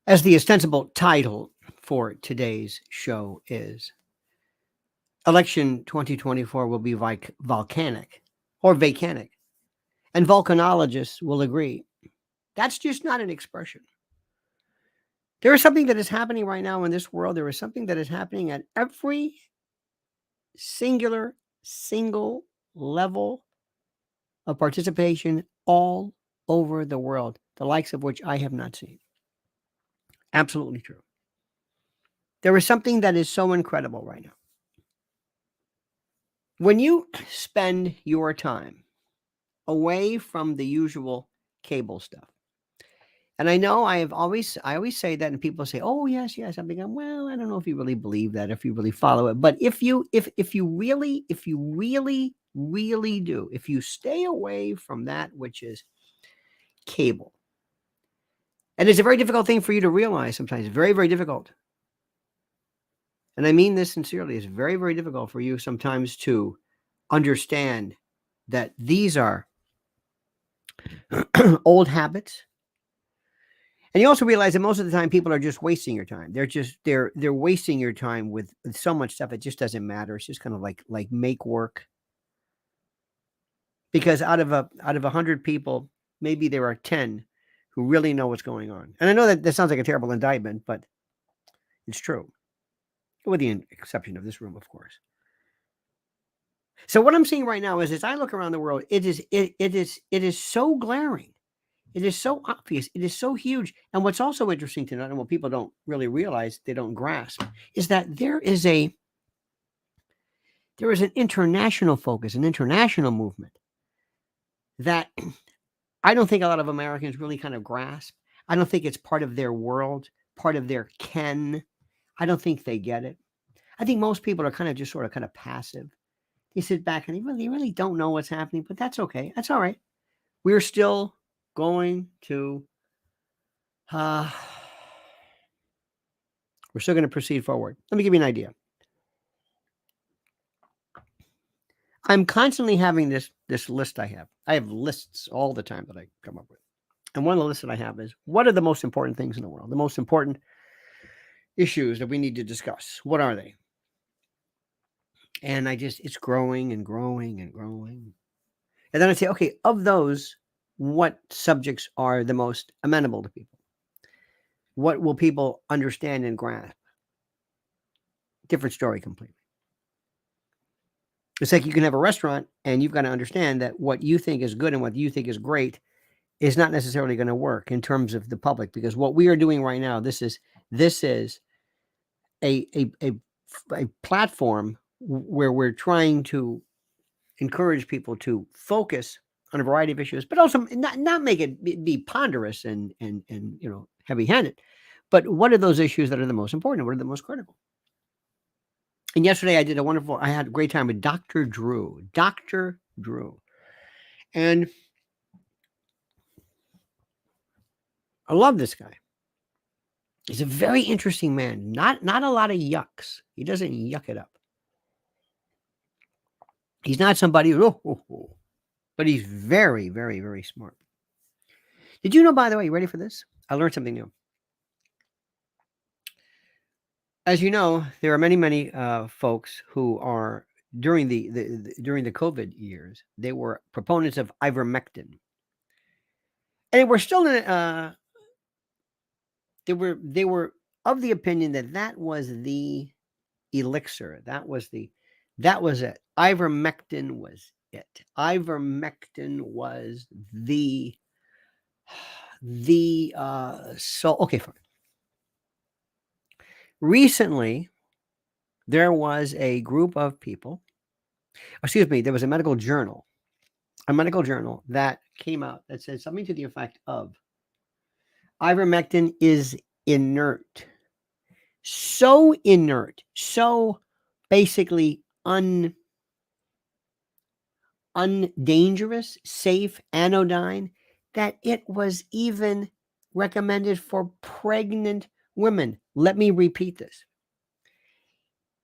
As the ostensible title for today's show is, election 2024 will be volcanic or vacanic, and volcanologists will agree. That's just not an expression. There is something that is happening right now in this world. There is something that is happening at every single level of participation all over the world, the likes of which I have not seen. Absolutely true. There is something that is so incredible right now. When you spend your time away from the usual cable stuff, and I know I always say that, and people say, "Oh yes, yes." I'm thinking, well, I don't know if you really believe that, if you really follow it, but if you really do, if you stay away from that which is cable, and it's a very difficult thing for you to realize sometimes, very, very difficult. And I mean this sincerely. It's very, very difficult for you sometimes to understand that these are old habits. And you also realize that most of the time people are just wasting your time. They're wasting your time with so much stuff. It just doesn't matter. It's just kind of like make work. Because out of 100 people, maybe there are 10 who really know what's going on. And I know that sounds like a terrible indictment, but it's true. With the exception of this room, of course. So what I'm seeing right now is, as I look around the world, it is so glaring. It is so obvious. It is so huge. And what's also interesting to note, and what people don't really realize, they don't grasp, is that there is an international focus, an international movement that I don't think a lot of Americans really kind of grasp. I don't think it's part of their world, part of their ken. I don't think they get it. I think most people are kind of passive. They sit back and they really don't know what's happening, but that's okay. That's all right. We're still going to proceed forward. Let me give you an idea. I'm constantly having this list I have. I have lists all the time that I come up with. And one of the lists that I have is, what are the most important things in the world? The most important issues that we need to discuss. What are they? And it's growing and growing and growing. And then I say, okay, of those, what subjects are the most amenable to people? What will people understand and grasp? Different story completely. It's like you can have a restaurant and you've got to understand that what you think is good and what you think is great is not necessarily going to work in terms of the public, because what we are doing right now, this is a platform where we're trying to encourage people to focus on a variety of issues, but also not make it be ponderous and heavy-handed. But what are those issues that are the most important? What are the most critical? And yesterday I had a great time with Dr. Drew. And I love this guy. He's a very interesting man. Not a lot of yucks. He doesn't yuck it up. He's not somebody but he's very, very, very smart. Did you know, by the way, you ready for this? I learned something new. As you know, there are many folks who are during the COVID years, they were proponents of ivermectin, and they were still they were of the opinion that was the elixir. That was it. Ivermectin was it. Ivermectin was okay, fine. Recently, there was a group of people, there was a medical journal that came out that said something to the effect of, ivermectin is inert. So inert, so basically undangerous, safe, anodyne, that it was even recommended for pregnant women. Let me repeat this.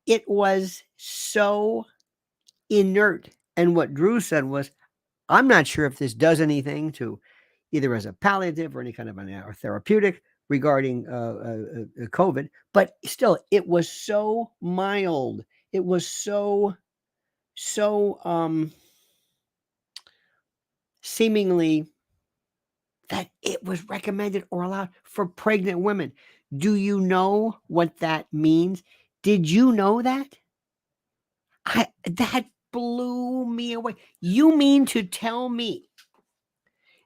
It was so inert. And what Drew said was, I'm not sure if this does anything to either as a palliative or any kind of a therapeutic, regarding COVID, but still, it was so mild. It was so seemingly that it was recommended or allowed for pregnant women. Do you know what that means? Did you know that? That blew me away. You mean to tell me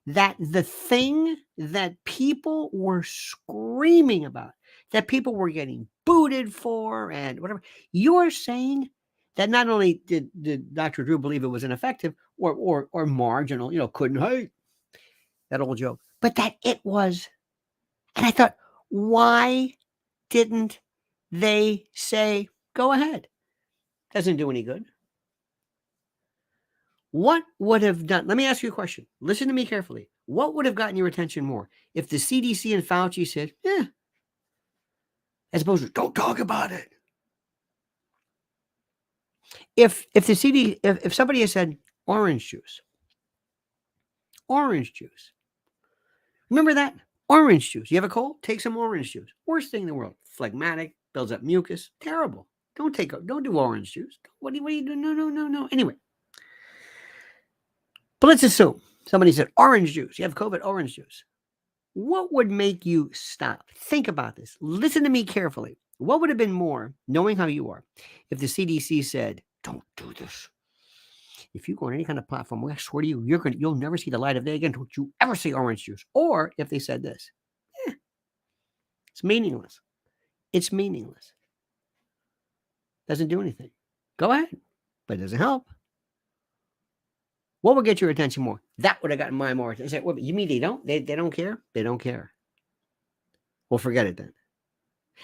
that the thing that people were screaming about, that people were getting booted for and whatever, you're saying that not only did Dr. Drew believe it was ineffective or marginal, couldn't hate, that old joke, but that it was. And I thought, why didn't they say, go ahead? Doesn't do any good. What would have done? Let me ask you a question. Listen to me carefully. What would have gotten your attention more if the CDC and Fauci said, "Yeah," as opposed to "Don't talk about it"? If the CD, if somebody had said orange juice, remember that orange juice. You have a cold, take some orange juice. Worst thing in the world. Phlegmatic, builds up mucus. Terrible. Don't do orange juice. What do you do? No. Anyway, but let's assume somebody said orange juice. You have COVID, orange juice. What would make you stop? Think about this. Listen to me carefully. What would have been more, knowing how you are, if the CDC said, "Don't do this. If you go on any kind of platform, I swear to you, you'll never see the light of day again. Don't you ever say orange juice." Or if they said this, it's meaningless. It's meaningless. Doesn't do anything. Go ahead, but it doesn't help. What would get your attention more? That would have gotten my more attention. What, you mean they don't? They don't care? They don't care. Well, forget it then.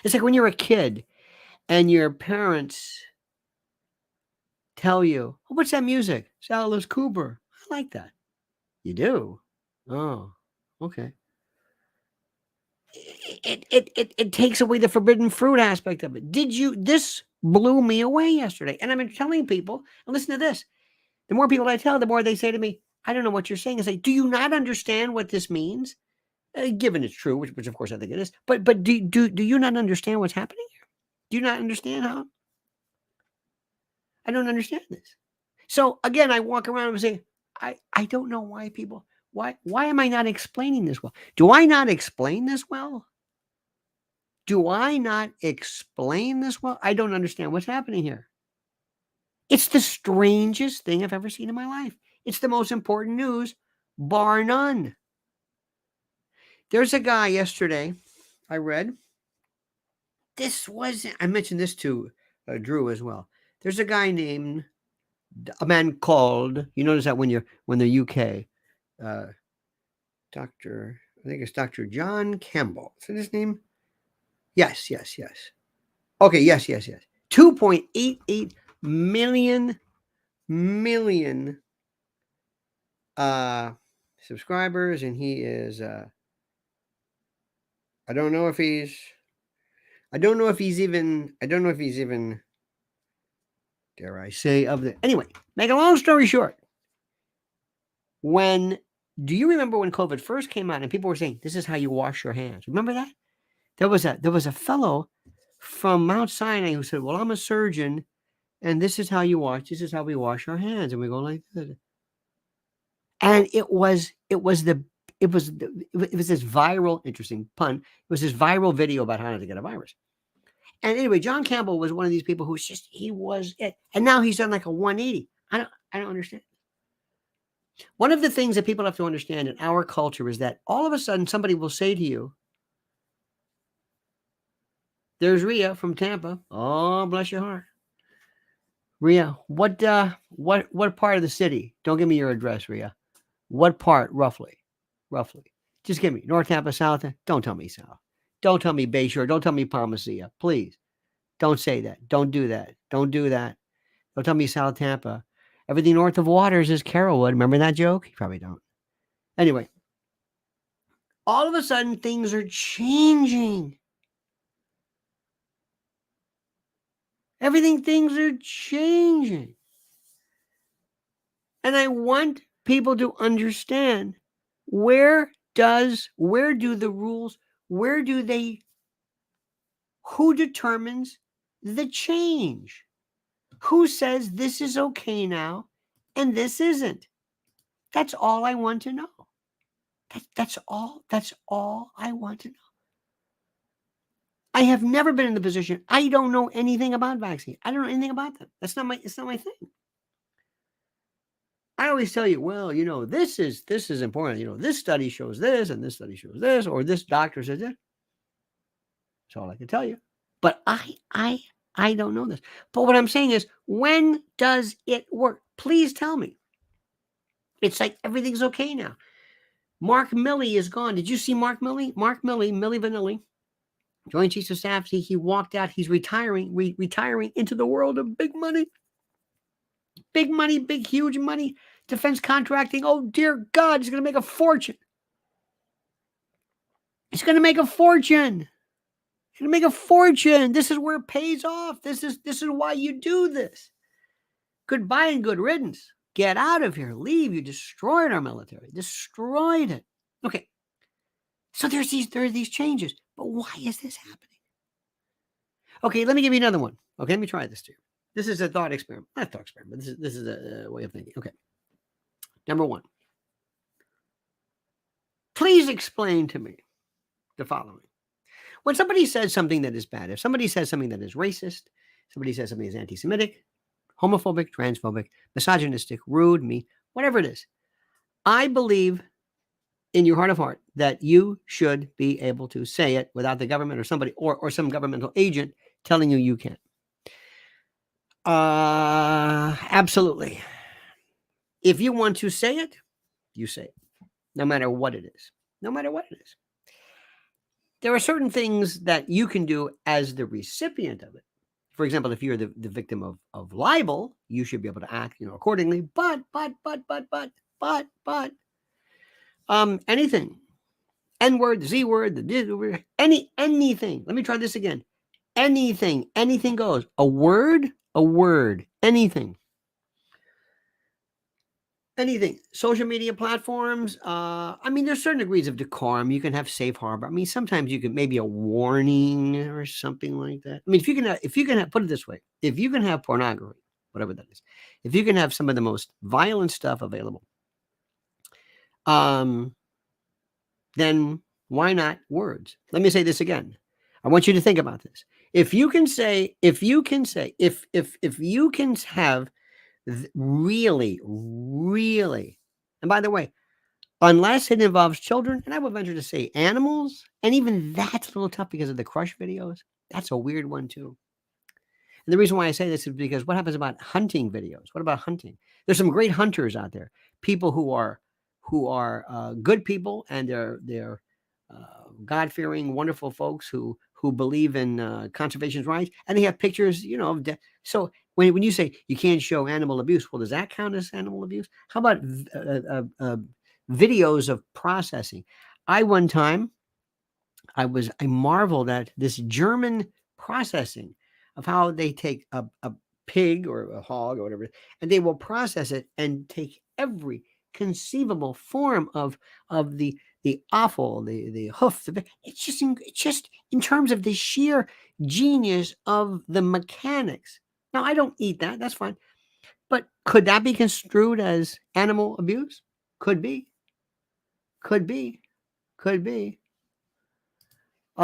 It's like when you're a kid and your parents tell you, "Oh, what's that music? It's Alice Cooper. I like that." You do? Oh, okay. It takes away the forbidden fruit aspect of it. This blew me away yesterday. And I've been telling people, and listen to this. The more people I tell, the more they say to me, "I don't know what you're saying." I say, "Do you not understand what this means?" Given it's true, which of course I think it is. But do you not understand what's happening here? Do you not understand how? I don't understand this. So again, I walk around and say, I don't know why people, why am I not explaining this well? Do I not explain this well? Do I not explain this well? I don't understand what's happening here. It's the strangest thing I've ever seen in my life. It's the most important news, bar none. There's a guy yesterday I read. I mentioned this to Drew as well. There's a guy named, a man called, you notice that when the UK, Dr. I think it's Dr. John Campbell. Is that his name? Yes. Okay, yes. 2.88 million subscribers, and he is I don't know if he's even, dare I say, anyway, make a long story short. Do you remember when COVID first came out and people were saying, "This is how you wash your hands"? Remember that? There was a fellow from Mount Sinai who said, "Well, I'm a surgeon, and this is how we wash our hands." And we go like this. And it was this viral, interesting pun. It was this viral video about how not to get a virus. And anyway, John Campbell was one of these people who he was it. And now he's done like a 180. I don't understand. One of the things that people have to understand in our culture is that all of a sudden somebody will say to you, "There's Rhea from Tampa. Oh, bless your heart. Rhea, what part of the city? Don't give me your address, Rhea. What part, roughly? Just give me North Tampa, South. Don't tell me South. Don't tell me Bayshore. Don't tell me Palmacia. Please. Don't say that. Don't do that. Don't do that. Don't tell me South Tampa. Everything north of Waters is Carrollwood." Remember that joke? You probably don't. Anyway, all of a sudden things are changing. Things are changing. And I want people to understand where do the rules, who determines the change? Who says this is okay now and this isn't? That's all I want to know. That's all I want to know. I have never been in the position. I don't know anything about vaccine. I don't know anything about them. It's not my thing. I always tell you, well, this is important. This study shows this, and this study shows this, or this doctor says this. That's all I can tell you. But I don't know this. But what I'm saying is, when does it work? Please tell me. It's like everything's okay now. Mark Milley is gone. Did you see Mark Milley? Mark Milley, Milli Vanilli, Joint Chiefs of Staff. He walked out. He's retiring into the world of big money. Big money, big, huge money. Defense contracting. Oh, dear God, he's going to make a fortune. He's going to make a fortune. He's going to make a fortune. This is where it pays off. This is why you do this. Goodbye and good riddance. Get out of here. Leave. You destroyed our military. Destroyed it. Okay. So there are these changes. But why is this happening? Okay, let me give you another one. Okay, let me try this too. This is a thought experiment. Not a thought experiment. This is a way of thinking. Okay. Number one. Please explain to me the following. When somebody says something that is bad, if somebody says something that is racist, somebody says something that is anti-Semitic, homophobic, transphobic, misogynistic, rude, mean, whatever it is, I believe in your heart of heart that you should be able to say it without the government or somebody or some governmental agent telling you can't. Absolutely. If you want to say it, you say it, no matter what it is. No matter what it is. There are certain things that you can do as the recipient of it. For example, if you're the victim of libel, you should be able to act, accordingly. But anything, N-word, the Z-word, the anything. Let me try this again. Anything goes. A word, anything. Anything. Social media platforms. There's certain degrees of decorum. You can have safe harbor. Sometimes you can maybe a warning or something like that. If you can have, put it this way, if you can have pornography, whatever that is, if you can have some of the most violent stuff available, then why not words? Let me say this again. I want you to think about this. If you can have really, and by the way, unless it involves children, and I would venture to say animals, and even that's a little tough because of the crush videos. That's a weird one too. And the reason why I say this is because what happens about hunting videos? What about hunting? There's some great hunters out there, people who are good people, and they're God-fearing, wonderful folks who believe in conservation's rights, and they have pictures, of death. So when you say you can't show animal abuse, well, does that count as animal abuse? How about videos of processing? One time, I marveled at this German processing of how they take a pig or a hog or whatever, and they will process it and take every conceivable form of the offal, the hoof. It's just in terms of the sheer genius of the mechanics. Now, I don't eat that. That's fine. But could that be construed as animal abuse? Could be. I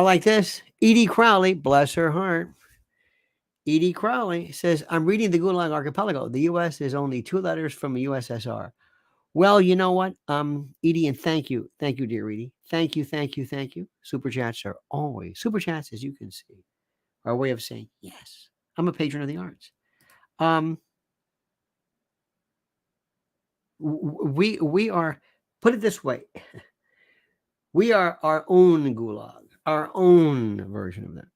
like this. Edie Crowley, bless her heart. Edie Crowley says, I'm reading the Gulag Archipelago. The U.S. is only 2 letters from a USSR. Well, you know what, Edie, and thank you, dear Edie. Thank you. Super chats, as you can see, are a way of saying, yes, I'm a patron of the arts. We are, put it this way, we are our own gulag, our own version of that.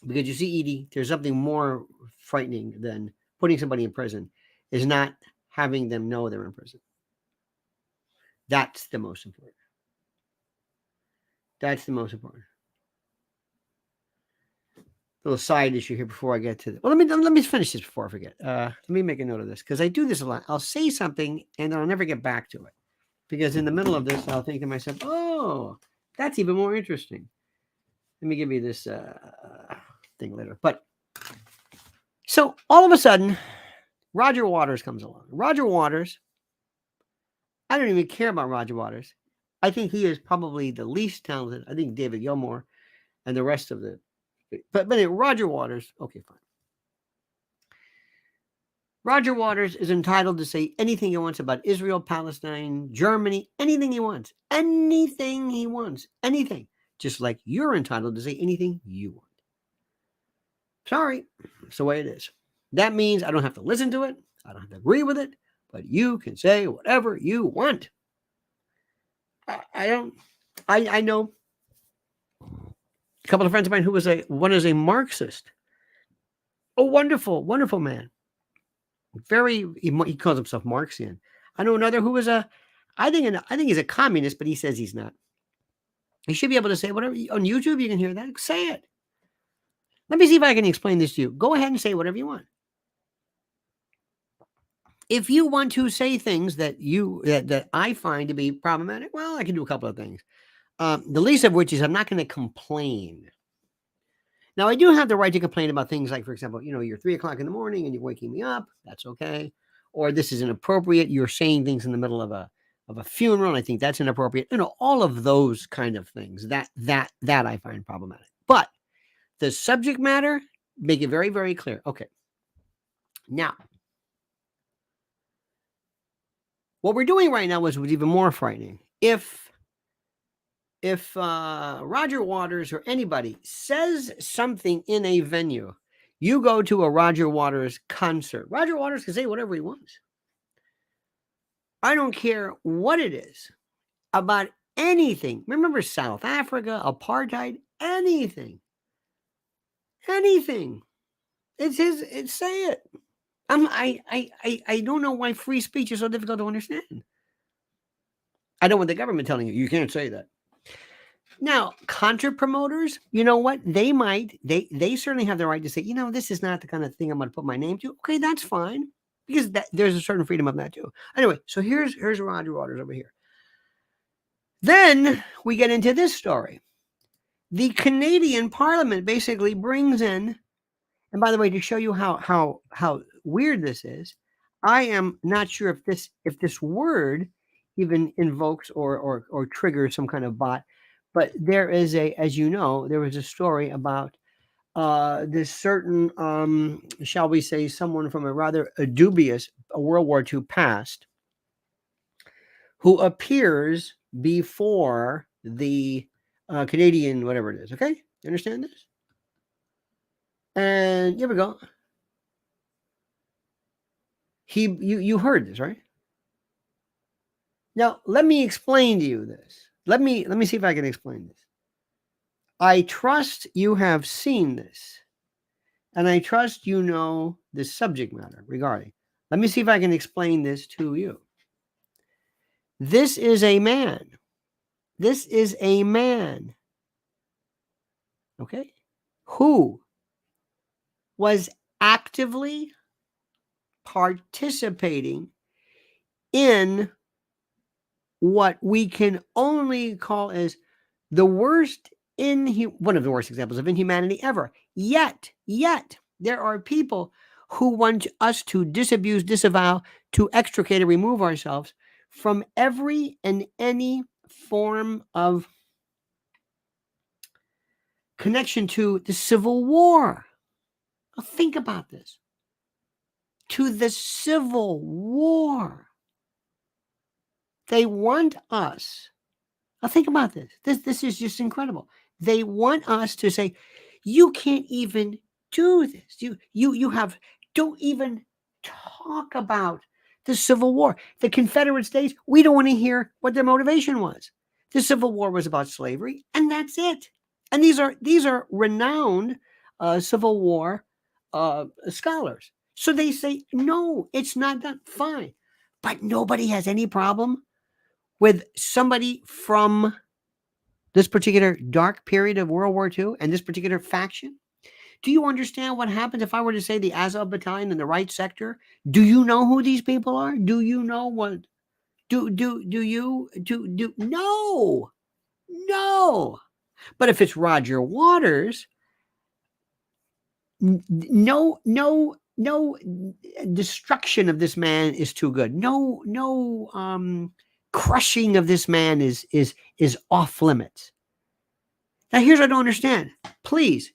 Because you see, Edie, there's something more frightening than putting somebody in prison is not having them know they're in prison. That's the most important. Little side issue here before I get to the, well, let me finish this before I forget. Let me make a note of this because I do this a lot. I'll say something and then I'll never get back to it because in the middle of this, I'll think to myself, oh, That's even more interesting. Let me give you this thing later. But so all of a sudden, Roger Waters comes along. Roger Waters, I don't even care about Roger Waters. I think he is probably the least talented. I think David Gilmour and the rest of the. But Roger Waters, okay, fine. Roger Waters is entitled to say anything he wants about Israel, Palestine, Germany, anything he wants. Anything he wants. Anything. Just like you're entitled to say anything you want. Sorry, it's the way it is. That means I don't have to listen to it. I don't have to agree with it. But you can say whatever you want. I know a couple of friends of mine one is a Marxist. A wonderful, wonderful man. He calls himself Marxian. I know another who is I think he's a communist, but he says he's not. He should be able to say whatever on YouTube. You can hear that. Say it. Let me see if I can explain this to you. Go ahead and say whatever you want. If you want to say things that I find to be problematic, well, I can do a couple of things. The least of which is I'm not going to complain. Now, I do have the right to complain about things like, for example, you're 3 o'clock in the morning and you're waking me up. That's okay. Or this is inappropriate. You're saying things in the middle of a funeral. And I think that's inappropriate. All of those kind of things that I find problematic. But the subject matter, make it very, very clear. Okay. Now, what we're doing right now was even more frightening. If Roger Waters or anybody says something in a venue, you go to a Roger Waters concert. Roger Waters can say whatever he wants. I don't care what it is about anything. Remember South Africa, apartheid, anything. Anything. Say it. I don't know why free speech is so difficult to understand. I don't want the government telling you can't say that. Now, contra promoters, you know what? They certainly have the right to say, this is not the kind of thing I'm going to put my name to. Okay, that's fine. Because there's a certain freedom of that too. Anyway, so here's Roger Waters over here. Then we get into this story. The Canadian Parliament basically brings in, and by the way, to show you how weird this is, I am not sure if this word even invokes or triggers some kind of bot. But there is as you know, there was a story about this certain, shall we say, someone from a rather dubious World War II past who appears before the Canadian, whatever it is. Okay, you understand this? And here we go. You heard this, right? Now let me explain to you this. Let me see if I can explain this. I trust you have seen this, and I trust you know the subject matter regarding. Let me see if I can explain this to you. This is a man. This is a man, okay, who was actively participating in what we can only call as the worst one of the worst examples of inhumanity ever. Yet, there are people who want us to disabuse, disavow, to extricate and remove ourselves from every and any form of connection to the Civil War. Now think about this. To the Civil War. They want us. Now think about this. This is just incredible. They want us to say, you can't even do this. Don't even talk about the Civil War. The Confederate States, we don't want to hear what their motivation was. The Civil War was about slavery, and that's it. And these are renowned Civil War scholars. So they say, no, it's not done. Fine. But nobody has any problem with somebody from this particular dark period of World War II and this particular faction. Do you understand what happens if I were to say the Azov Battalion in the right sector? Do you know who these people are? Do you know what? No. No. But if it's Roger Waters, no destruction of this man is too good. No crushing of this man is off limits. Now here's what I don't understand. Please,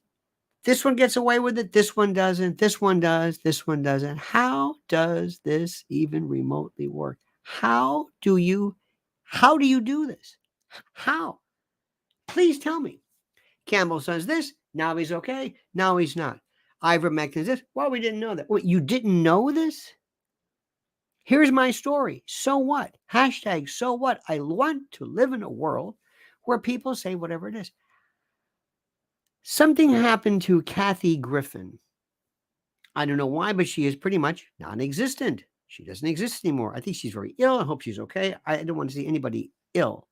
this one gets away with it, this one doesn't, this one does, this one doesn't. How does this even remotely work? How do you do this? How? Please tell me. Campbell says this, now he's okay, now he's not. Ivermectin is this. Well, we didn't know that. What, you didn't know this? Here's my story. So what? Hashtag so what? I want to live in a world where people say whatever it is. Something happened to Kathy Griffin. I don't know why, but she is pretty much non-existent. She doesn't exist anymore. I think she's very ill. I hope she's okay. I don't want to see anybody ill.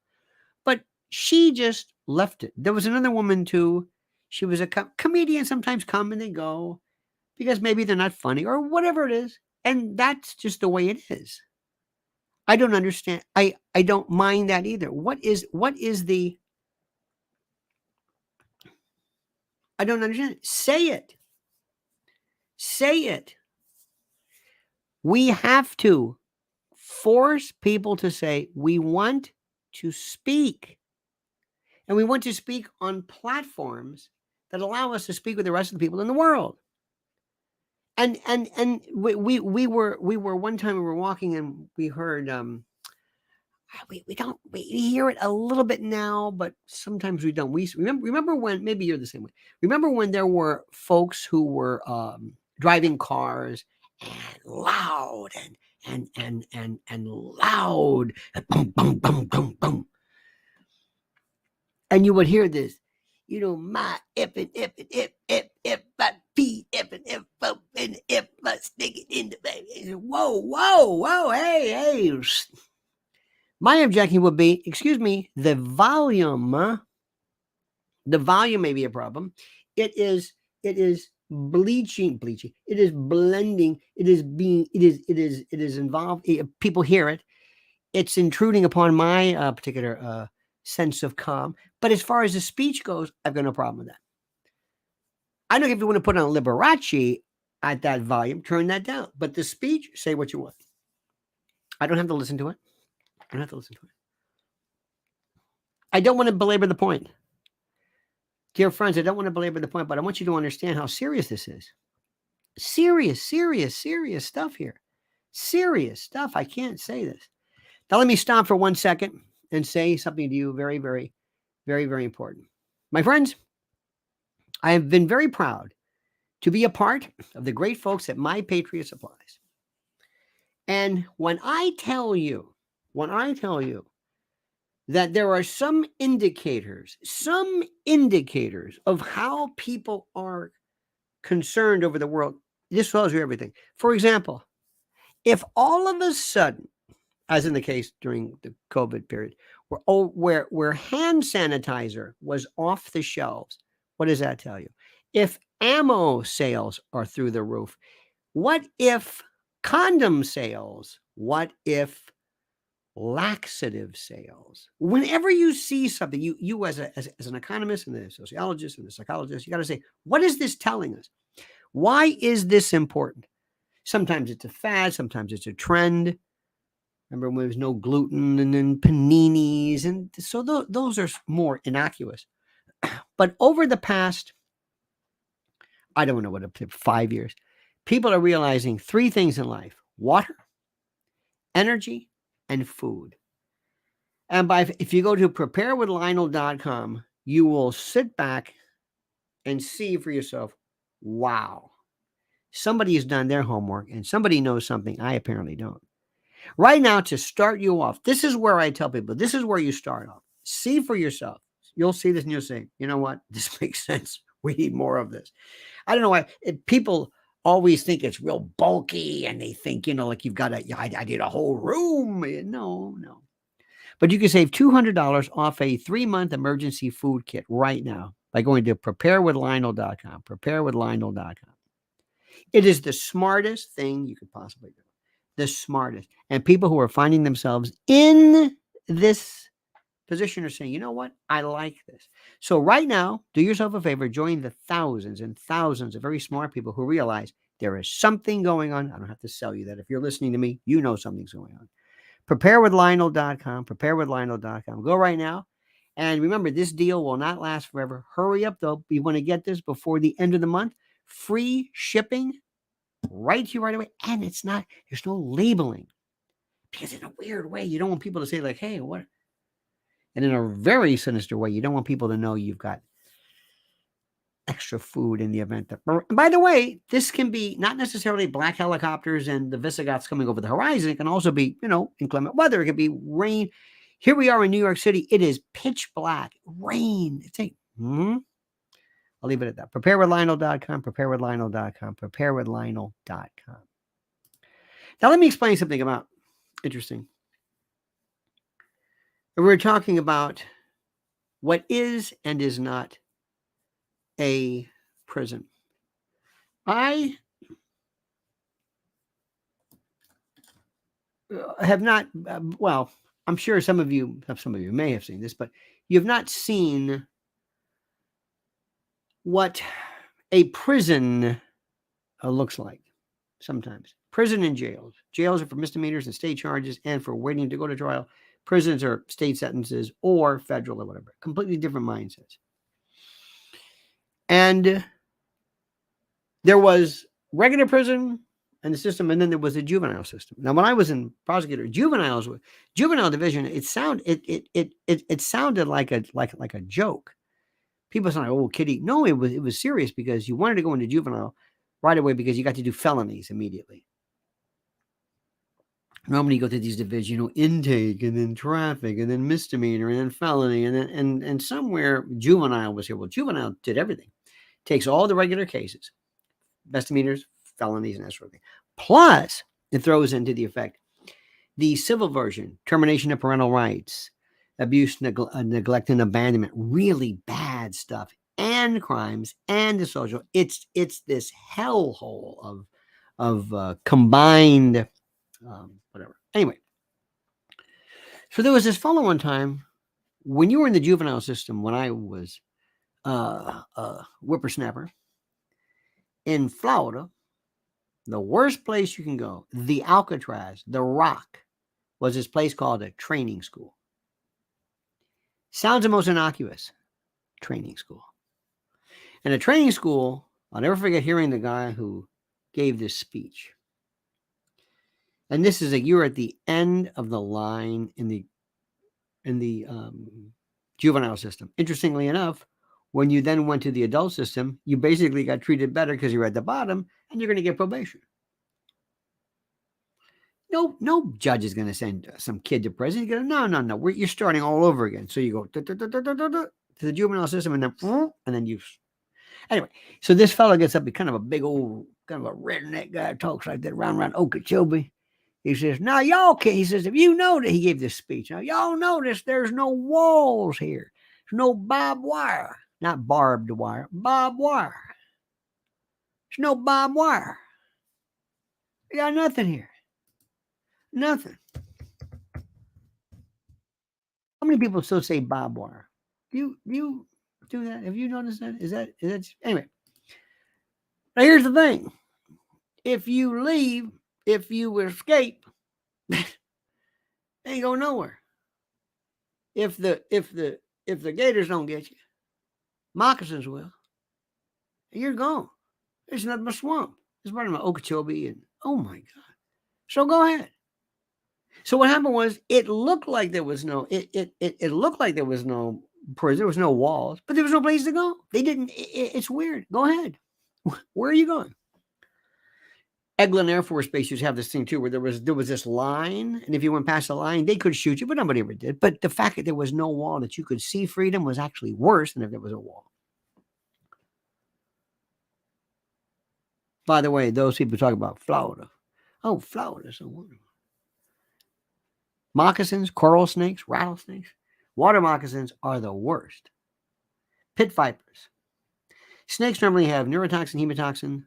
But she just left it. There was another woman too. She was a comedian, sometimes come and they go because maybe they're not funny or whatever it is. And that's just the way it is. I don't understand. I don't mind that either. What is the, I don't understand. Say it. Say it. We have to force people to say, we want to speak. And we want to speak on platforms that allow us to speak with the rest of the people in the world. And we were one time we were walking and we heard we hear it a little bit now, but sometimes we don't. We remember when, maybe you're the same way. Remember when there were folks who were driving cars and loud and loud and boom boom boom boom boom, and you would hear this, my if but P if but stick it in the baby. Whoa, hey. My objection would be, excuse me, the volume. The volume may be a problem. It is bleaching. It is blending. It is involved. People hear it. It's intruding upon my particular sense of calm. But as far as the speech goes, I've got no problem with that. I don't know if you want to put on Liberace at that volume, turn that down. But the speech, say what you want. I don't have to listen to it. I don't want to belabor the point. Dear friends, I don't want to belabor the point, but I want you to understand how serious this is. Serious stuff here. Serious stuff. I can't say this. Now let me stop for 1 second and say something to you very, very, very, very important. My friends, I have been very proud to be a part of the great folks at My Patriot Supplies. And when I tell you that there are some indicators of how people are concerned over the world, this tells you everything. For example, if all of a sudden, as in the case during the COVID period, where hand sanitizer was off the shelves, what does that tell you? If ammo sales are through the roof, what if condom sales? What if laxative sales? Whenever you see something, you as an economist and a sociologist and a psychologist, you got to say, what is this telling us? Why is this important? Sometimes it's a fad, sometimes it's a trend. Remember when there was no gluten and then paninis, and so those are more innocuous. But over the past, I don't know what, 5 years, people are realizing 3 things in life: water, energy, and food. And if you go to preparewithlionel.com, you will sit back and see for yourself, wow, somebody has done their homework and somebody knows something I apparently don't. Right now, to start you off, this is where I tell people, this is where you start off. See for yourself. You'll see this and you'll say, you know what? This makes sense. We need more of this. I don't know why people always think it's real bulky and they think, like you've got I did a whole room. No. But you can save $200 off a 3-month emergency food kit right now by going to preparewithlionel.com, preparewithlionel.com. It is the smartest thing you could possibly do. The smartest. And people who are finding themselves in this position are saying, you know what? I like this. So right now, do yourself a favor, join the thousands and thousands of very smart people who realize there is something going on. I don't have to sell you that. If you're listening to me, you know something's going on. Preparewithlionel.com, preparewithlionel.com. Go right now. And remember, this deal will not last forever. Hurry up, though. You want to get this before the end of the month. Free shipping right to you right away. And it's not, there's no labeling. Because in a weird way, you don't want people to say, like, hey, what? And in a very sinister way, you don't want people to know you've got extra food in the event that. And by the way, this can be not necessarily black helicopters and the Visigoths coming over the horizon. It can also be, inclement weather. It could be rain. Here we are in New York City. It is pitch black, rain. It's I'll leave it at that. Preparewithlionel.com, preparewithlionel.com, preparewithlionel.com. Now, let me explain something about interesting. We're talking about what is and is not a prison. I have not, well, I'm sure some of you may have seen this, but you've not seen what a prison looks like sometimes. Prison and jails. Jails are for misdemeanors and state charges and for waiting to go to trial. Prisons are state sentences or federal or whatever. Completely different mindsets. And there was regular prison and the system, and then there was a juvenile system. Now, when I was in prosecutor, juvenile division, it sounded like a joke. People sound like, oh, kiddie. No, it was serious because you wanted to go into juvenile right away because you got to do felonies immediately. Normally you go through these divisions, intake and then traffic and then misdemeanor and then felony and then and somewhere juvenile was here. Well, juvenile did everything. Takes all the regular cases, misdemeanors, felonies, and that sort of thing. Plus, it throws into the effect the civil version, termination of parental rights, abuse, neglect, and abandonment, really bad stuff, and crimes, and the social. It's this hellhole of combined whatever. Anyway, so there was this fellow one time when you were in the juvenile system when I was a whippersnapper in Florida. The worst place you can go, the Alcatraz, the Rock, was this place called a training school. Sounds the most innocuous. Training school. And a training school, I'll never forget hearing the guy who gave this speech. And this is you're at the end of the line in the juvenile system. Interestingly enough, when you then went to the adult system, you basically got treated better because you're at the bottom and you're going to get probation. No judge is going to send some kid to prison. You go, no. You're starting all over again. So you go to the juvenile system and then you. Anyway, so this fellow gets up, he's kind of a big old, kind of a redneck guy, talks like that around Okeechobee. He says, now y'all can, he says, if you notice, he gave this speech. Now y'all notice there's no walls here. There's no barbed wire. Not barbed wire, barbed wire. There's no barbed wire. You got nothing here. Nothing. How many people still say barbed wire? You do that? Have you noticed that? Is that anyway? Now here's the thing. If you leave, if you escape, ain't go nowhere. If the gators don't get you, moccasins will. And you're gone. There's nothing but swamp. It's part of my Okeechobee and oh my God. So go ahead. So what happened was it looked like there was no it looked like there was no prison, there was no walls, but there was no place to go. They didn't it's weird. Go ahead. Where are you going? Eglin Air Force Base used to have this thing too, where there was this line, and if you went past the line, they could shoot you, but nobody ever did. But the fact that there was no wall that you could see freedom was actually worse than if there was a wall. By the way, those people talk about Florida. Oh, Florida is so wonderful. Moccasins, coral snakes, rattlesnakes, water moccasins are the worst. Pit vipers. Snakes normally have neurotoxin, hemotoxin,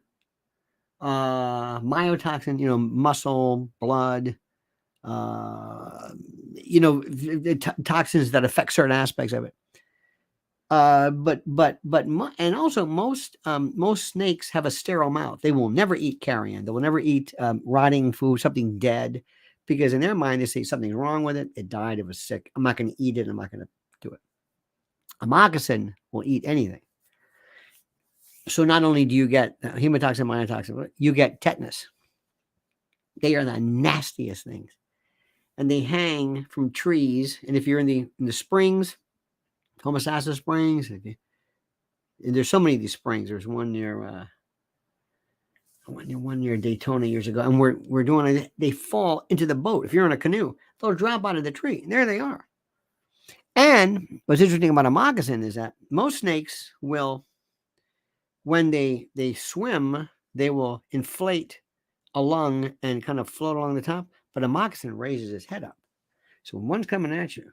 myotoxin, muscle, blood, toxins that affect certain aspects of it. And also most snakes have a sterile mouth. They will never eat carrion. They will never eat rotting food, something dead, because in their mind they say something's wrong with it. It died. It was sick. I'm not going to eat it. I'm not going to do it. A moccasin will eat anything. So not only do you get hemotoxin, mycotoxin, but you get tetanus. They are the nastiest things, and they hang from trees. And if you're in the springs, Homosassa Springs, and there's so many of these springs. There's one near Daytona years ago, and we're doing it. They fall into the boat. If you're in a canoe, they'll drop out of the tree, and there they are. And what's interesting about a moccasin is that most snakes will, when they swim, they will inflate a lung and kind of float along the top, but a moccasin raises its head up. So when one's coming at you,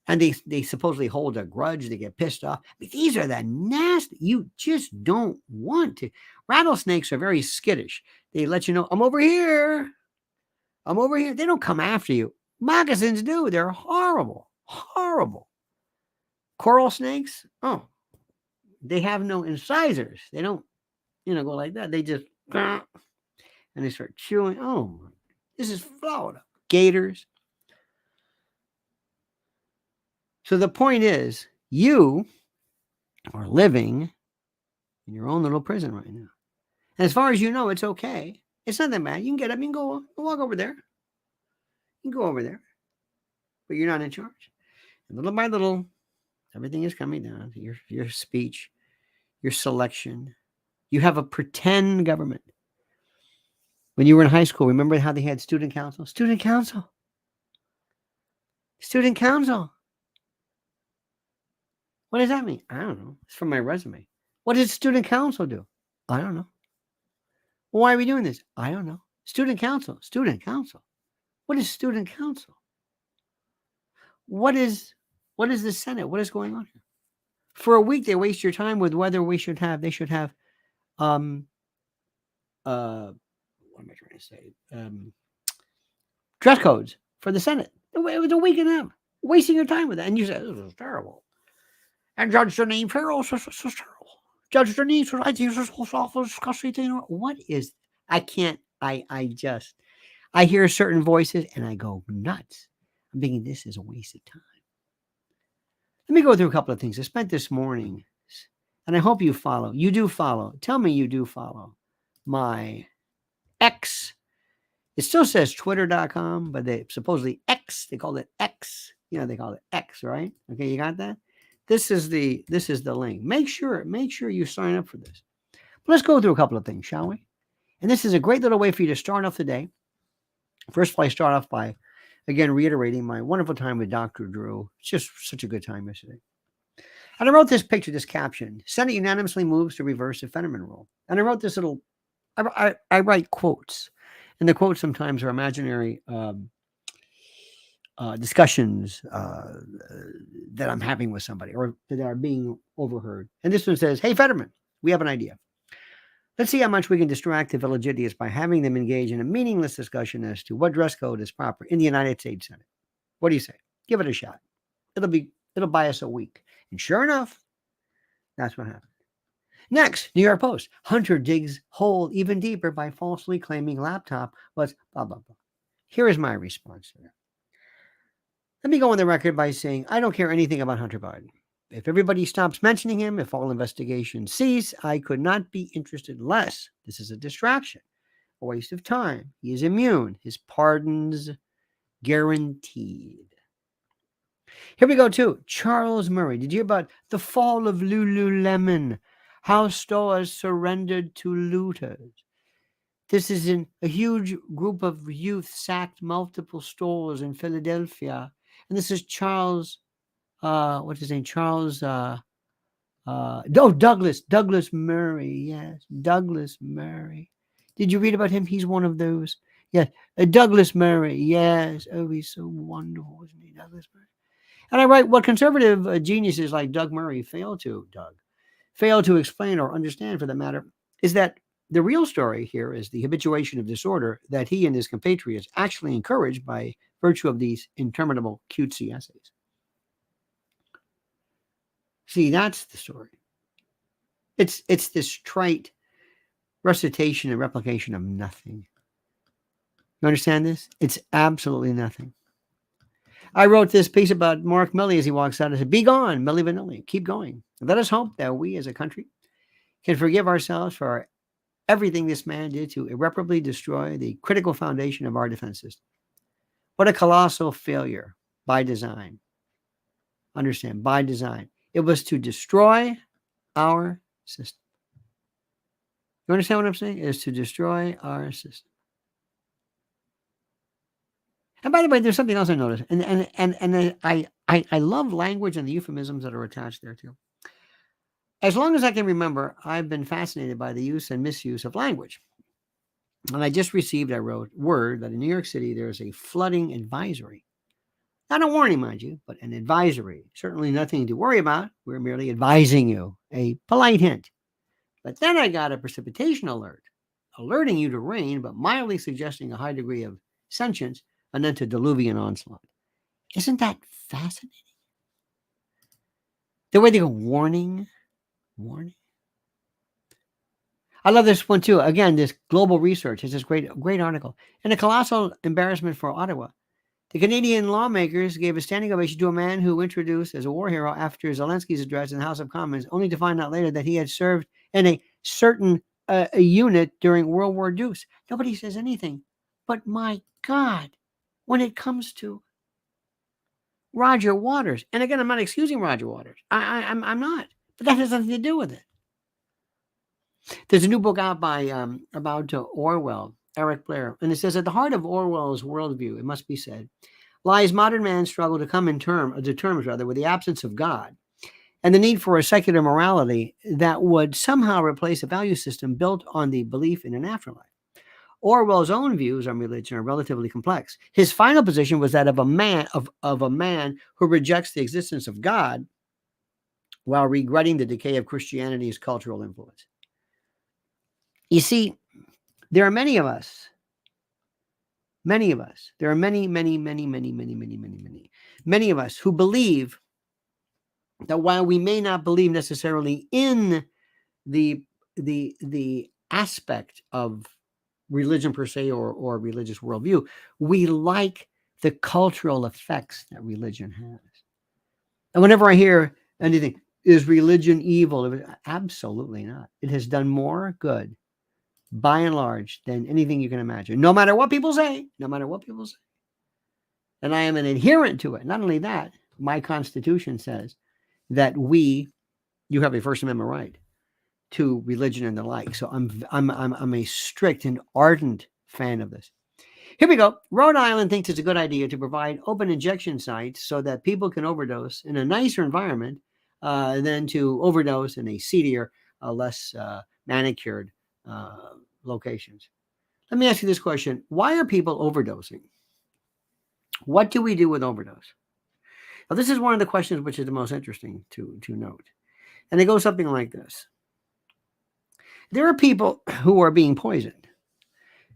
and they supposedly hold a grudge, they get pissed off. I mean, these are the nasty, you just don't want to. Rattlesnakes are very skittish. They let you know, I'm over here. I'm over here. They don't come after you. Moccasins do. They're horrible. Horrible. Coral snakes, oh, they have no incisors. They don't, go like that. They just, and they start chewing. Oh, this is Florida. Gators. So the point is, you are living in your own little prison right now. And as far as you know, it's okay. It's not that bad. You can get up, you can go walk over there. You can go over there. But you're not in charge. And little by little, everything is coming down to your speech, your selection. You have a pretend government. When you were in high school, remember how they had student council? Student council. Student council. What does that mean? I don't know. It's from my resume. What does student council do? I don't know. Well, why are we doing this? I don't know. Student council. Student council. What is student council? What is the Senate? What is going on here? For a week, they waste your time with whether they should have, what am I trying to say? Dress codes for the Senate. It was a week and a half. Wasting your time with that. And you said, this is terrible. And Judge Denise Farrell says this is terrible. Judge Denise, I think this is awful, disgusting. What is, I can't, I hear certain voices and I go nuts. I'm thinking this is a waste of time. Let me go through a couple of things I spent this morning, and I hope you follow. You do follow. Tell me you do follow my X. It still says twitter.com, but they supposedly X, they called it X. They call it X, right? Okay, you got that? This is the link. Make sure you sign up for this. But let's go through a couple of things, shall we? And this is a great little way for you to start off the day. First of all, I start off by, again, reiterating my wonderful time with Dr. Drew. It's just such a good time yesterday. And I wrote this picture, this caption: Senate unanimously moves to reverse the Fetterman rule. And I wrote this little, I write quotes. And the quotes sometimes are imaginary discussions that I'm having with somebody or that are being overheard. And this one says, hey, Fetterman, we have an idea. Let's see how much we can distract the village idiots by having them engage in a meaningless discussion as to what dress code is proper in the United States Senate. What do you say? Give it a shot. It'll buy us a week. And sure enough, that's what happened. Next, New York Post. Hunter digs hole even deeper by falsely claiming laptop was blah, blah, blah. Here is my response to that. Let me go on the record by saying I don't care anything about Hunter Biden. If everybody stops mentioning him, if all investigations cease, I could not be interested less. This is a distraction, a waste of time. He is immune. His pardons guaranteed. Here we go, too. Charles Murray. Did you hear about the fall of Lululemon? How stores surrendered to looters. This is a huge group of youth sacked multiple stores in Philadelphia. And this is Charles, what's his name? Charles, Douglas Murray. Yes, Douglas Murray. Did you read about him? He's one of those. Yes, Douglas Murray. Yes. Oh, he's so wonderful, isn't he, Douglas Murray? And I write, what conservative geniuses like Doug Murray fail to explain or understand, for that matter, is that the real story here is the habituation of disorder that he and his compatriots actually encouraged by virtue of these interminable cutesy essays. See, that's the story. It's this trite recitation and replication of nothing. You understand this? It's absolutely nothing. I wrote this piece about Mark Milley as he walks out. I said, "Be gone, Milli Vanilli. Keep going. Let us hope that we as a country can forgive ourselves for everything this man did to irreparably destroy the critical foundation of our defense system. What a colossal failure by design. Understand, by design. It was to destroy our system. You understand what I'm saying? It is to destroy our system. And by the way, there's something else I noticed, and I love language and the euphemisms that are attached there too. As long as I can remember, I've been fascinated by the use and misuse of language. And I just received, I wrote, word that in New York City there is a flooding advisory. Not a warning, mind you, but an advisory. Certainly nothing to worry about. We're merely advising you, a polite hint. But then I got a precipitation alert, alerting you to rain, but mildly suggesting a high degree of sentience, and then to diluvian onslaught. Isn't that fascinating? The way they go, warning. I love this one too. Again, this global research is this great article. In a colossal embarrassment for Ottawa, the Canadian lawmakers gave a standing ovation to a man who introduced as a war hero after Zelensky's address in the House of Commons, only to find out later that he had served in a certain a unit during World War II. Nobody says anything. But my God, when it comes to Roger Waters, and again, I'm not excusing Roger Waters. I'm not. But that has nothing to do with it. There's a new book out by about Orwell, Eric Blair, and it says at the heart of Orwell's worldview, it must be said, lies modern man's struggle to come to terms with the absence of God and the need for a secular morality that would somehow replace a value system built on the belief in an afterlife. Orwell's own views on religion are relatively complex. His final position was that of a man who rejects the existence of God while regretting the decay of Christianity's cultural influence. You see, there are many of us. There are many of us who believe that while we may not believe necessarily in the aspect of religion per se or religious worldview, we like the cultural effects that religion has. And whenever I hear anything, is religion evil? Absolutely not. It has done more good, by and large, than anything you can imagine. No matter what people say. And I am an adherent to it. Not only that, my Constitution says that you have a First Amendment right to religion and the like. So I'm a strict and ardent fan of this. Here we go. Rhode Island thinks it's a good idea to provide open injection sites so that people can overdose in a nicer environment than to overdose in a seedier, less manicured locations. Let me ask you this question. Why are people overdosing? What do we do with overdose? Now, this is one of the questions which is the most interesting to note. And it goes something like this. There are people who are being poisoned.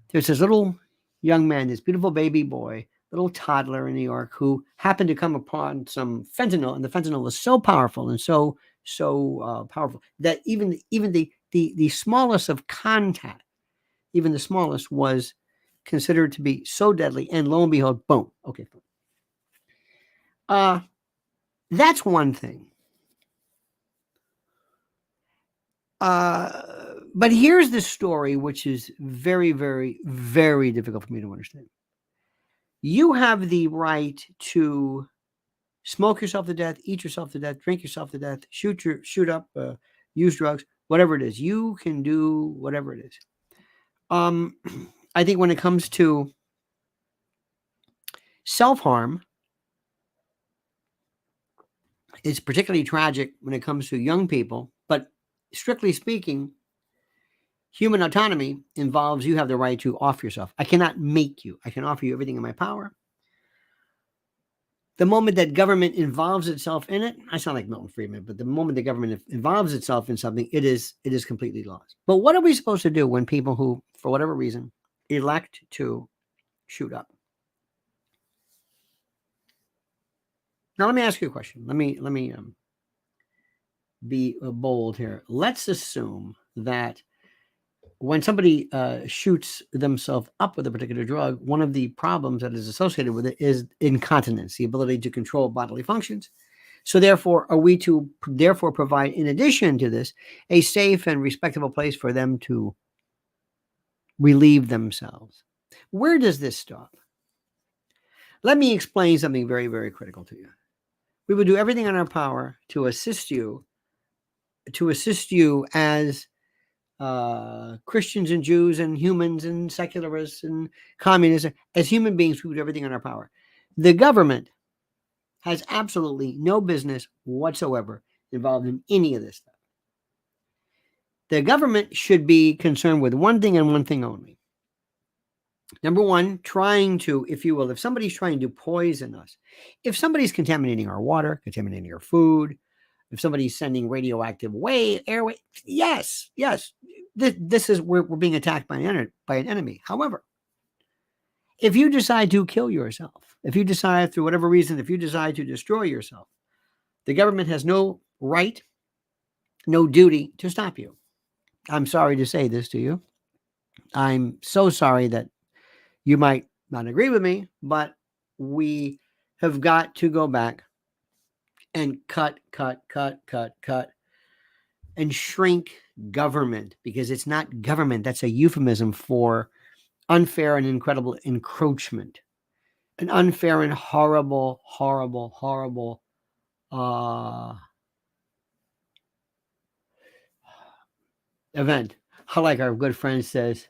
There's this little young man, this beautiful baby boy, little toddler in New York who happened to come upon some fentanyl, and the fentanyl was so powerful and so powerful that even the smallest of contact, even the smallest, was considered to be so deadly, and lo and behold, boom. Okay, that's one thing. But here's the story, which is very, very, very difficult for me to understand. You have the right to smoke yourself to death, eat yourself to death, drink yourself to death, shoot up, use drugs, whatever it is. You can do whatever it is. I think when it comes to self-harm, it's particularly tragic when it comes to young people. But strictly speaking, human autonomy involves you have the right to off yourself. I cannot make you. I can offer you everything in my power. The moment that government involves itself in it, I sound like Milton Friedman, but the moment the government involves itself in something, it is completely lost. But what are we supposed to do when people who, for whatever reason, elect to shoot up? Now, let me ask you a question. Let me be bold here. Let's assume that when somebody shoots themselves up with a particular drug, one of the problems that is associated with it is incontinence, the ability to control bodily functions. So therefore, are we to therefore provide, in addition to this, a safe and respectable place for them to relieve themselves? Where does this stop? Let me explain something very, very critical to you. We would do everything in our power to assist you as Christians and Jews and humans and secularists and communists. As human beings, we would do everything in our power. The government has absolutely no business whatsoever involved in any of this stuff. The government should be concerned with one thing and one thing only. Number one, trying to, if you will, if somebody's trying to poison us, if somebody's contaminating our water, contaminating our food, if somebody's sending radioactive airway, yes, this is we're being attacked by an enemy. However, if you decide to kill yourself, if you decide through whatever reason, if you decide to destroy yourself, the government has no right, no duty to stop you. I'm sorry to say this to you. I'm so sorry that you might not agree with me, but we have got to go back and cut, and shrink government, because it's not government. That's a euphemism for unfair and incredible encroachment, an unfair and horrible event. How, like our good friend says,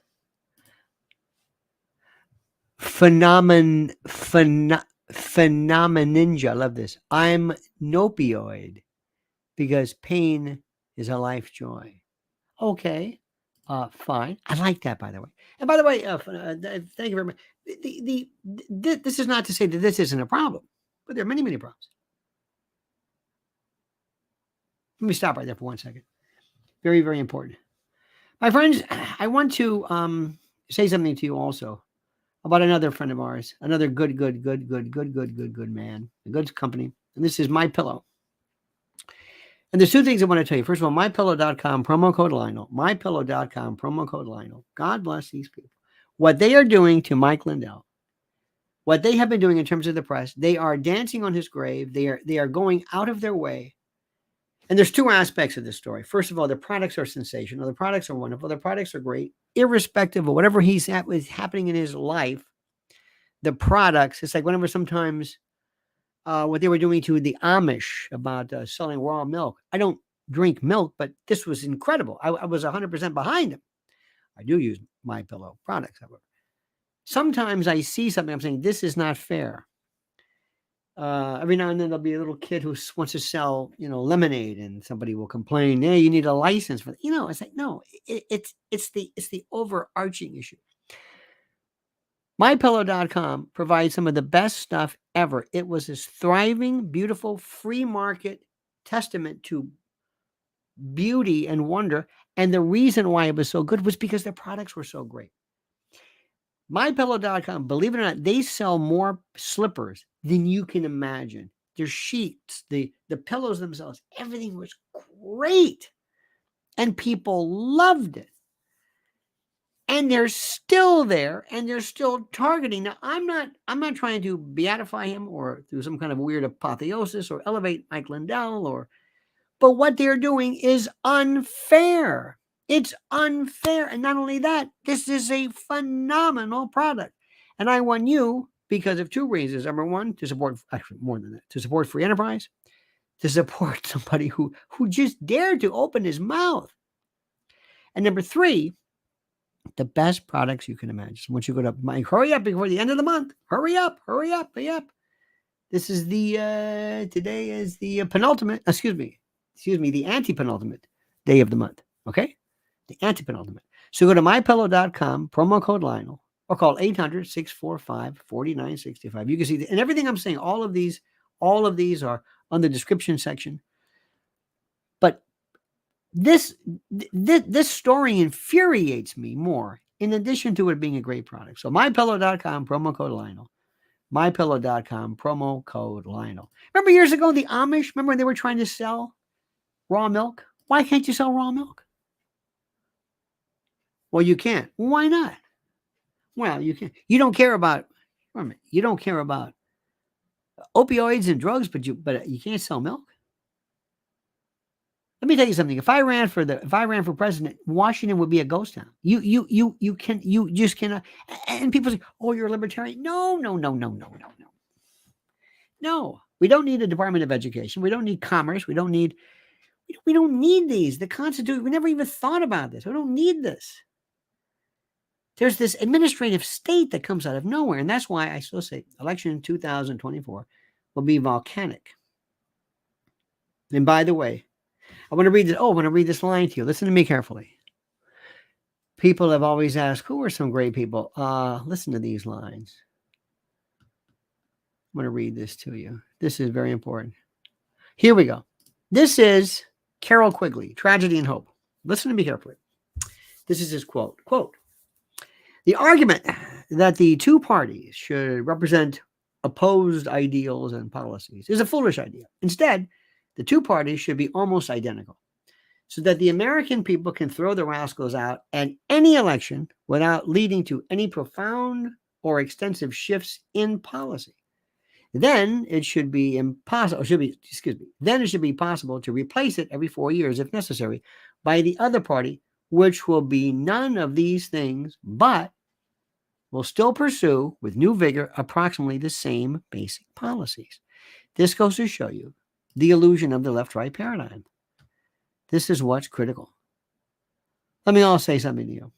phenomeninja. I love this. I'm an opioid because pain is a life joy. Okay, fine. I like that, by the way. And by the way, thank you very much. This is not to say that this isn't a problem, but there are many, many problems. Let me stop right there for 1 second. Very, very important. My friends, I want to say something to you also about another friend of ours, another good man, a good company. And this is My Pillow. And there's two things I want to tell you. First of all, mypillow.com, promo code Lionel. Mypillow.com, promo code Lionel. God bless these people. What they are doing to Mike Lindell, what they have been doing in terms of the press, they are dancing on his grave. They are going out of their way. And there's two aspects of this story. First of all, the products are sensational. The products are wonderful. The products are great. Irrespective of whatever is happening in his life, the products, it's like whenever sometimes what they were doing to the Amish about selling raw milk. I don't drink milk, but this was incredible. I was 100% behind them. I do use My Pillow products, however. Sometimes I see something, I'm saying, this is not fair. Every now and then there'll be a little kid who wants to sell, lemonade, and somebody will complain, "Hey, you need a license for that." It's like, no, it's the overarching issue. MyPillow.com provides some of the best stuff ever. It was this thriving, beautiful, free market testament to beauty and wonder. And the reason why it was so good was because the products were so great. MyPillow.com, believe it or not, they sell more slippers than you can imagine. Their sheets, the pillows themselves, everything was great. And people loved it. And they're still there, and they're still targeting. Now, I'm not trying to beatify him or through some kind of weird apotheosis or elevate Mike Lindell, but what they're doing is unfair. It's unfair. And not only that, this is a phenomenal product. And I want you, because of two reasons. Number one, to support, actually more than that, to support free enterprise, to support somebody who just dared to open his mouth. And number three, the best products you can imagine. So once you go to Mike, hurry up before the end of the month. Hurry up. This is today is the penultimate, the anti-penultimate day of the month. Okay? The anti-penultimate. So go to mypillow.com, promo code Lionel, or call 800-645-4965. You can see and everything I'm saying, all of these All of these are on the description section. But this story infuriates me more, in addition to it being a great product. So mypillow.com, promo code Lionel. mypillow.com, promo code Lionel. Remember years ago, the Amish, remember when they were trying to sell raw milk? Why can't you sell raw milk? Well, you can't. Why not? Well, you can't. You don't care about, you don't care about opioids and drugs, but you can't sell milk. Let me tell you something. If I ran for president, Washington would be a ghost town. You just cannot. And people say, "Oh, you're a libertarian." No. No, we don't need a Department of Education. We don't need commerce. We don't need these. The Constitution. We never even thought about this. We don't need this. There's this administrative state that comes out of nowhere, and that's why I still say election 2024 will be volcanic. And by the way, I want to read this. I want to read this line to you. Listen to me carefully. People have always asked, who are some great people? Listen to these lines. I'm going to read this to you. This is very important. Here we go. This is Carol Quigley, Tragedy and Hope. Listen to me carefully. This is his quote. Quote, the argument that the two parties should represent opposed ideals and policies is a foolish idea. Instead, the two parties should be almost identical so that the American people can throw the rascals out at any election without leading to any profound or extensive shifts in policy. Then it should be possible to replace it every 4 years if necessary by the other party, which will be none of these things, but will still pursue with new vigor approximately the same basic policies. This goes to show you the illusion of the left-right paradigm. This is what's critical. Let me also say something to you.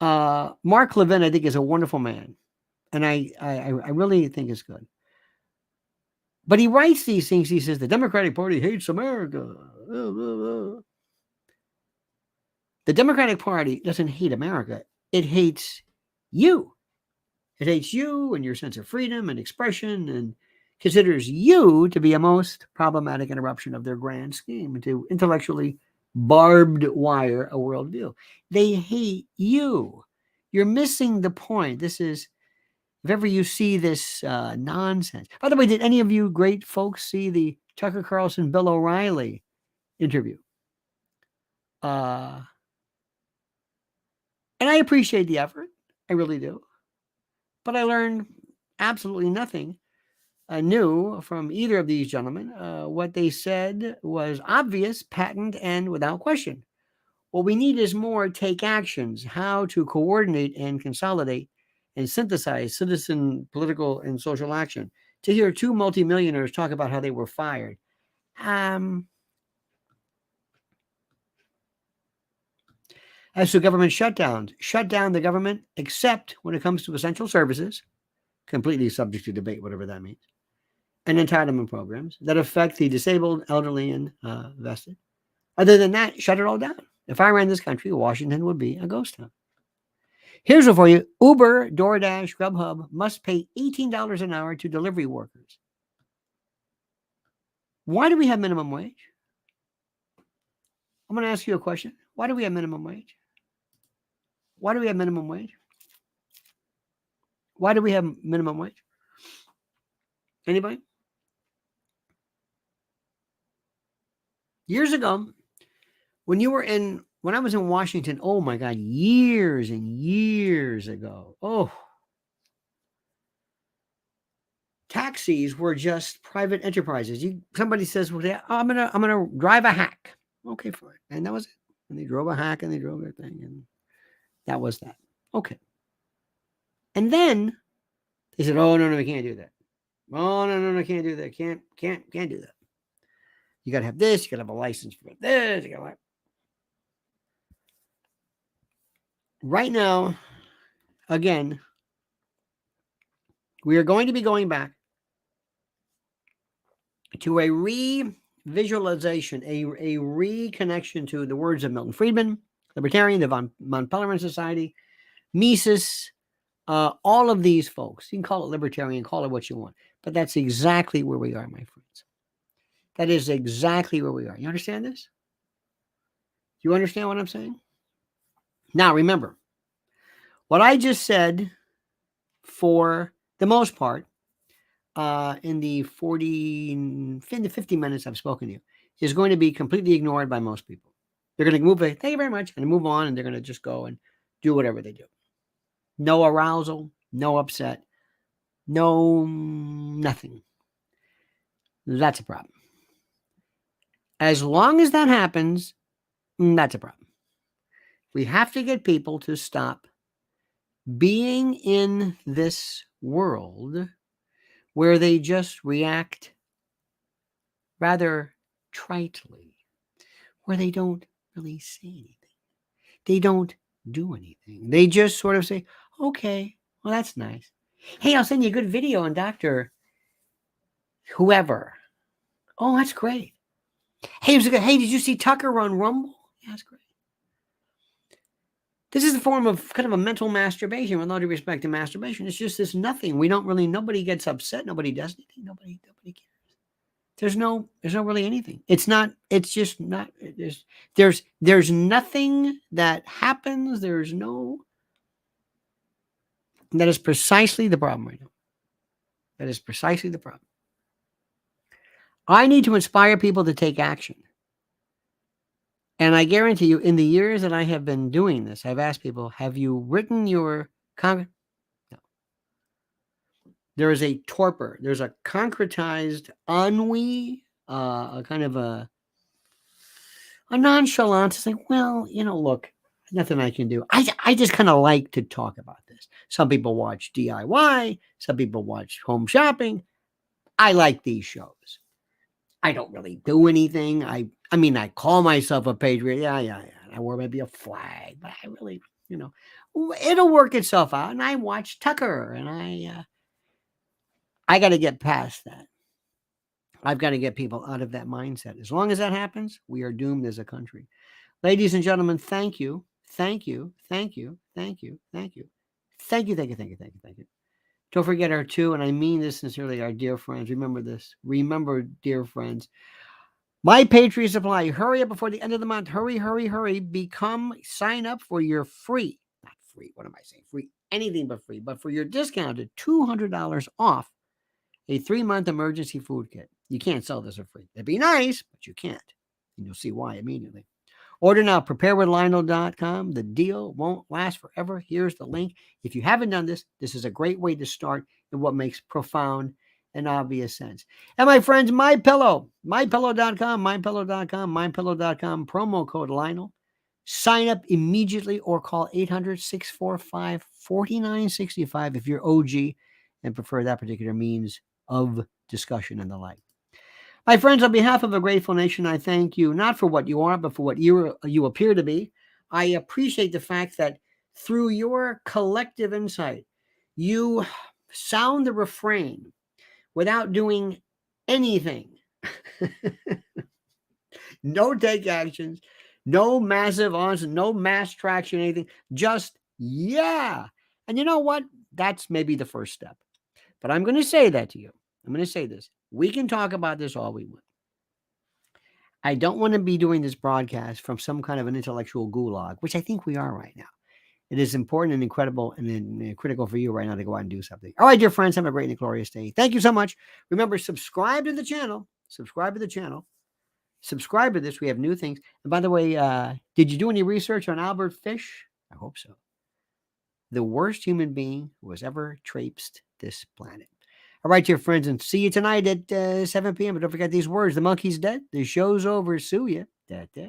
Mark Levin, I think, is a wonderful man. And I really think it's good. But he writes these things. He says, the Democratic Party hates America. The Democratic Party doesn't hate America. It hates you. It hates you and your sense of freedom and expression, and considers you to be a most problematic interruption of their grand scheme to intellectually barbed wire a worldview. They hate you. You're missing the point. This is, if ever you see this nonsense. By the way, did any of you great folks see the Tucker Carlson, Bill O'Reilly interview? And I appreciate the effort. I really do. But I learned absolutely nothing new from either of these gentlemen. What they said was obvious, patent, and without question. What we need is more take actions, how to coordinate and consolidate and synthesize citizen, political, and social action. To hear two multimillionaires talk about how they were fired. As to government shutdowns, shut down the government except when it comes to essential services, completely subject to debate, whatever that means, and entitlement programs that affect the disabled, elderly, and vested. Other than that, shut it all down. If I ran this country, Washington would be a ghost town. Here's one for you. Uber, DoorDash, Grubhub must pay $18 an hour to delivery workers. Why do we have minimum wage? I'm going to ask you a question. Why do we have minimum wage? Why do we have minimum wage? Why do we have minimum wage? Anybody? Years ago, when I was in Washington, oh my God, years and years ago, taxis were just private enterprises. Somebody says, well, I'm gonna drive a hack. Okay, fine. And that was it. And they drove a hack and they drove their thing, and that was that. Okay. And then they said, oh no, we can't do that. Oh no, can't do that. Can't do that. You gotta have this, you gotta have a license for this, you gotta have. Right now, again, we are going to be going back to a revisualization, a reconnection to the words of Milton Friedman, libertarian, the von Pelerin Society, Mises, all of these folks. You can call it libertarian, call it what you want. But that's exactly where we are, my friends. That is exactly where we are. You understand this? Do you understand what I'm saying? Now, remember, what I just said, for the most part, in the 50 minutes I've spoken to you, is going to be completely ignored by most people. They're going to move, thank you very much, and move on, and they're going to just go and do whatever they do. No arousal, no upset, no nothing. That's a problem. As long as that happens, that's a problem. We have to get people to stop being in this world where they just react rather tritely, where they don't really say anything. They don't do anything. They just sort of say, okay, well, that's nice. Hey, I'll send you a good video on Dr. Whoever. Oh, that's great. Hey, did you see Tucker on Rumble? Yeah, that's great. This is a form of kind of a mental masturbation, with all due respect to masturbation. It's just this nothing. Nobody gets upset. Nobody does anything. Nobody cares. There's no really anything. It's just not, there's nothing that happens. That is precisely the problem right now. That is precisely the problem. I need to inspire people to take action. And I guarantee you, in the years that I have been doing this, I've asked people, have you written your No. There is a torpor. There's a concretized ennui, a kind of a nonchalance. It's like, well, look, nothing I can do. I just kind of like to talk about this. Some people watch DIY. Some people watch home shopping. I like these shows. I don't really do anything. I mean, I call myself a patriot. Yeah. I wear maybe a flag, but I really, it'll work itself out. And I watch Tucker, and I got to get past that. I've got to get people out of that mindset. As long as that happens, we are doomed as a country. Ladies and gentlemen, thank you. Thank you. Thank you. Thank you. Thank you. Thank you. Thank you. Thank you. Thank you. Thank you. Don't forget our two, and I mean this sincerely, our dear friends. Remember this. Remember, dear friends, My Patriot Supply. Hurry up before the end of the month. Hurry, hurry, hurry. Sign up for your free, not free, what am I saying? Free, anything but free, but for your discounted $200 off a 3-month emergency food kit. You can't sell this for free. It'd be nice, but you can't. And you'll see why immediately. Order now, preparewithlionel.com. The deal won't last forever. Here's the link. If you haven't done this, this is a great way to start in what makes profound and obvious sense. And my friends, MyPillow, mypillow.com, mypillow.com, promo code Lionel. Sign up immediately or call 800-645-4965 if you're OG and prefer that particular means of discussion and the like. My friends, on behalf of a grateful nation, I thank you, not for what you are, but for what you appear to be. I appreciate the fact that through your collective insight, you sound the refrain without doing anything. No take actions, no massive onset, no mass traction, anything. Just, yeah. And you know what? That's maybe the first step. But I'm going to say that to you. I'm going to say this. We can talk about this all we want. I don't want to be doing this broadcast from some kind of an intellectual gulag, which I think we are right now. It is important and incredible and critical for you right now to go out and do something. All right, dear friends, have a great and glorious day. Thank you so much. Remember, subscribe to the channel. Subscribe to the channel. Subscribe to this. We have new things. And by the way, did you do any research on Albert Fish? I hope so. The worst human being who has ever traipsed this planet. All right, dear friends, and see you tonight at 7 p.m. But don't forget these words. The monkey's dead. The show's over. Sue ya. Da, da.